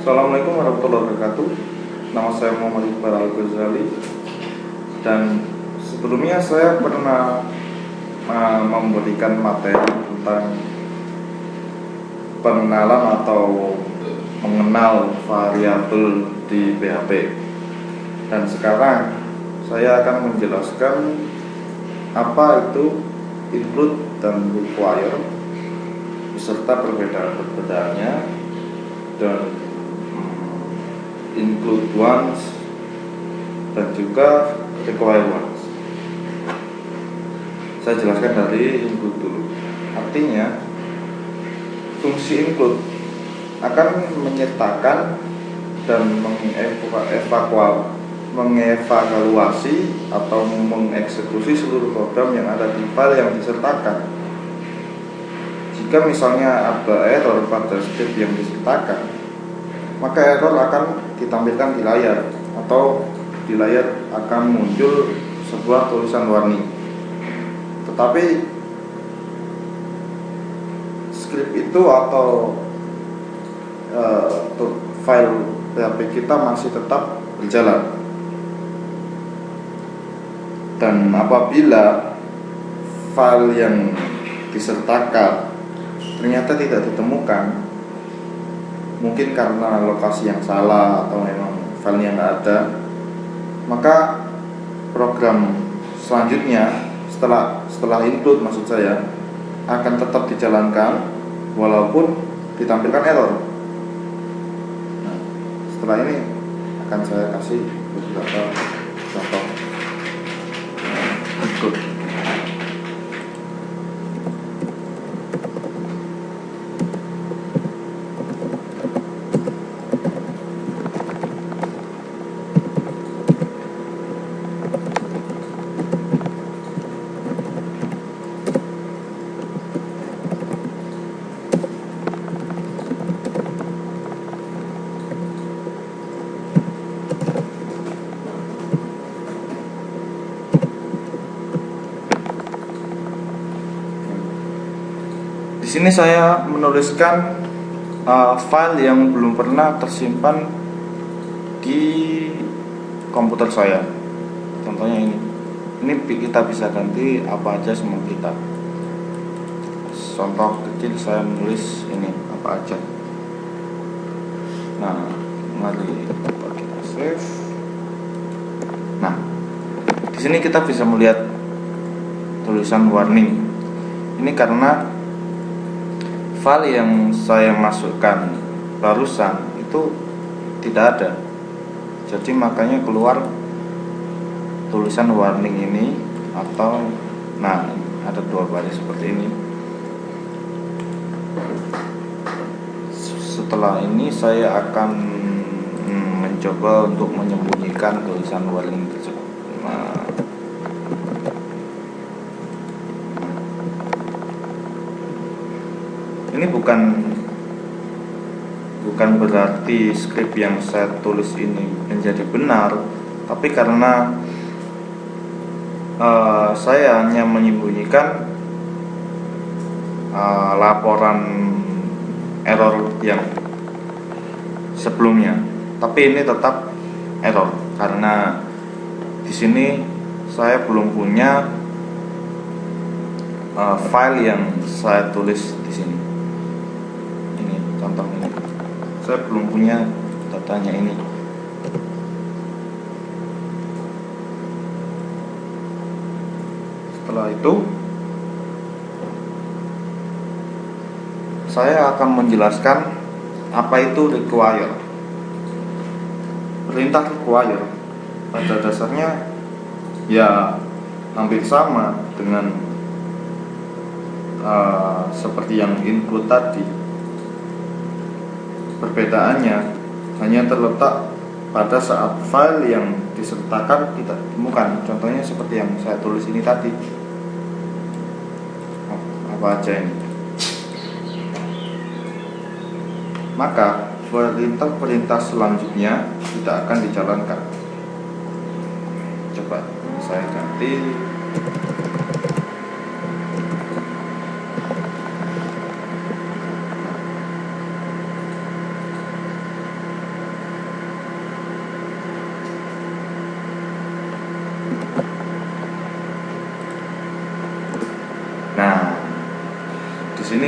Assalamualaikum warahmatullahi wabarakatuh. Nama saya Muhammad Iqbal Al-Ghazali. Dan sebelumnya saya pernah memberikan materi tentang pengenalan atau mengenal variabel di PHP. Dan sekarang saya akan menjelaskan apa itu include dan require beserta perbedaan-perbedaannya, dan include once dan juga require once. Saya jelaskan dari include dulu. Artinya, fungsi include akan menyertakan dan mengevaluasi atau mengeksekusi seluruh program yang ada di file yang disertakan. Jika misalnya ada error pada script yang disertakan, maka error akan ditampilkan di layar, atau di layar akan muncul sebuah tulisan warning. Tetapi script itu atau file PHP kita masih tetap berjalan. Dan apabila file yang disertakan ternyata tidak ditemukan, mungkin karena lokasi yang salah atau memang filenya nggak ada, maka program selanjutnya setelah include maksud saya akan tetap dijalankan walaupun ditampilkan error. Nah, setelah ini akan saya kasih beberapa contoh include. Di sini saya menuliskan file yang belum pernah tersimpan di komputer saya. Contohnya ini kita bisa ganti apa aja semua kita. Contoh kecil saya menulis ini apa aja. Nah, mari kita save. Nah, di sini kita bisa melihat tulisan warning. Ini karena file yang saya masukkan barusan itu tidak ada, jadi makanya keluar tulisan warning ini, atau nah ada dua baris seperti ini. Setelah ini saya akan mencoba untuk menyembunyikan tulisan warning tersebut. Ini bukan berarti script yang saya tulis ini menjadi benar, tapi karena saya hanya menyembunyikan laporan error yang sebelumnya. Tapi ini tetap error karena di sini saya belum punya file yang saya tulis di sini. Contoh ini, saya belum punya datanya ini. Setelah itu, saya akan menjelaskan apa itu require. Perintah require pada dasarnya ya hampir sama dengan seperti yang include tadi. Perbedaannya hanya terletak pada saat file yang disertakan tidak ditemukan. Contohnya seperti yang saya tulis ini tadi. Apa aja ini? Maka perintah selanjutnya tidak akan dijalankan. Coba saya ganti.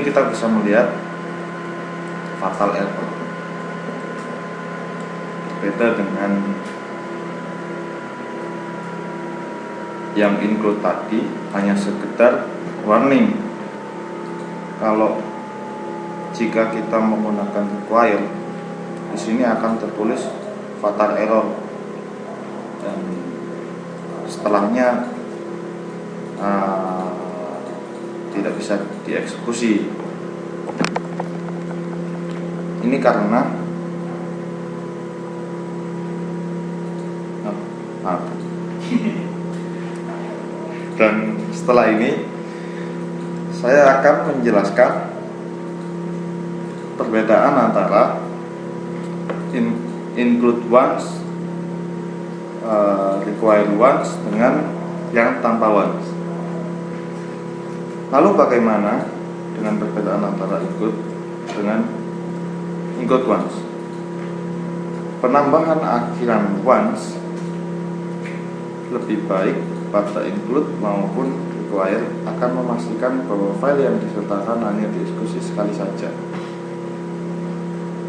kita bisa melihat fatal error. Beda dengan yang include tadi, hanya sekedar warning. Kalau jika kita menggunakan require, di sini akan tertulis fatal error dan setelahnya tidak bisa dieksekusi. Ini karena dan setelah ini saya akan menjelaskan perbedaan antara include once, require once dengan yang tanpa once. Lalu bagaimana dengan perbedaan antara include dengan include once? Penambahan akhiran once lebih baik pada include maupun require akan memastikan bahwa file yang disertakan hanya dieksekusi sekali saja,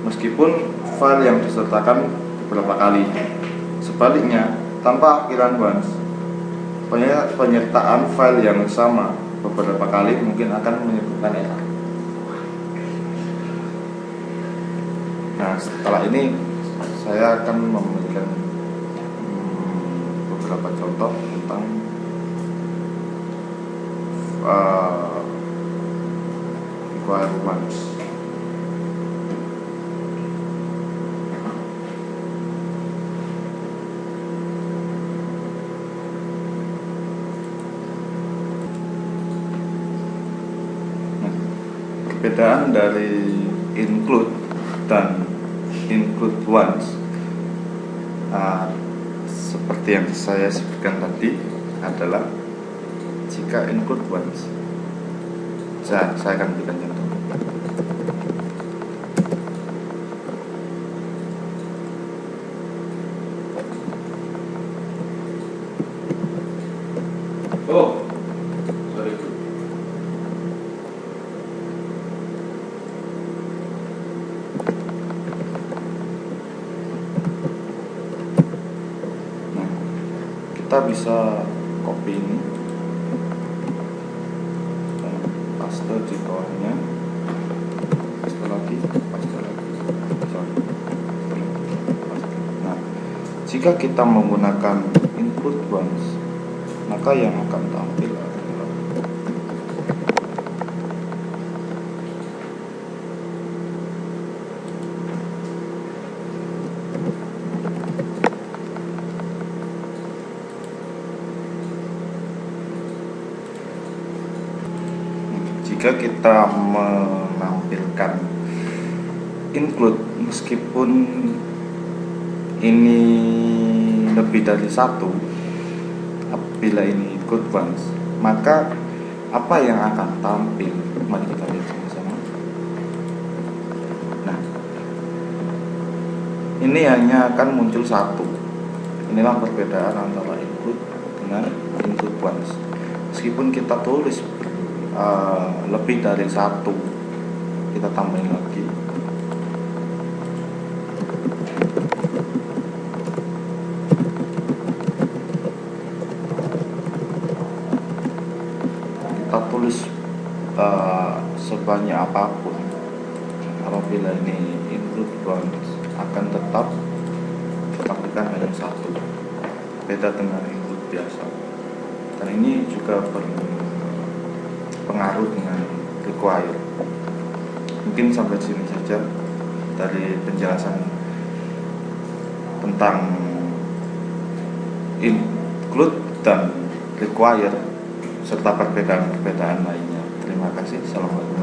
meskipun file yang disertakan beberapa kali. Sebaliknya, tanpa akhiran once, penyertaan file yang sama beberapa kali mungkin akan menyebabkan error. Nah, setelah ini saya akan memberikan beberapa contoh tentang require once. Perbedaan dari include dan include once seperti yang saya sebutkan tadi adalah jika include once, saya akan berikan contoh. Kita bisa copy ini dan paste di bawahnya, paste lagi. Nah, jika kita menggunakan input once, maka yang akan tampil adalah jika kita menampilkan include meskipun ini lebih dari satu, apabila ini include once, maka apa yang akan tampil? Mari kita lihat sama-sama. Nah, ini hanya akan muncul satu. Inilah perbedaan antara include dengan include once. Meskipun kita tulis lebih dari satu, kita tambahin lagi. Kita tulis sebanyak apapun, apabila ini include once akan tetap ditampilkan hanya satu, beda dengan include biasa. Dan ini juga pengaruh dengan require. Mungkin sampai sini saja dari penjelasan tentang include dan require serta perbedaan-perbedaan lainnya. Terima kasih. Assalamualaikum.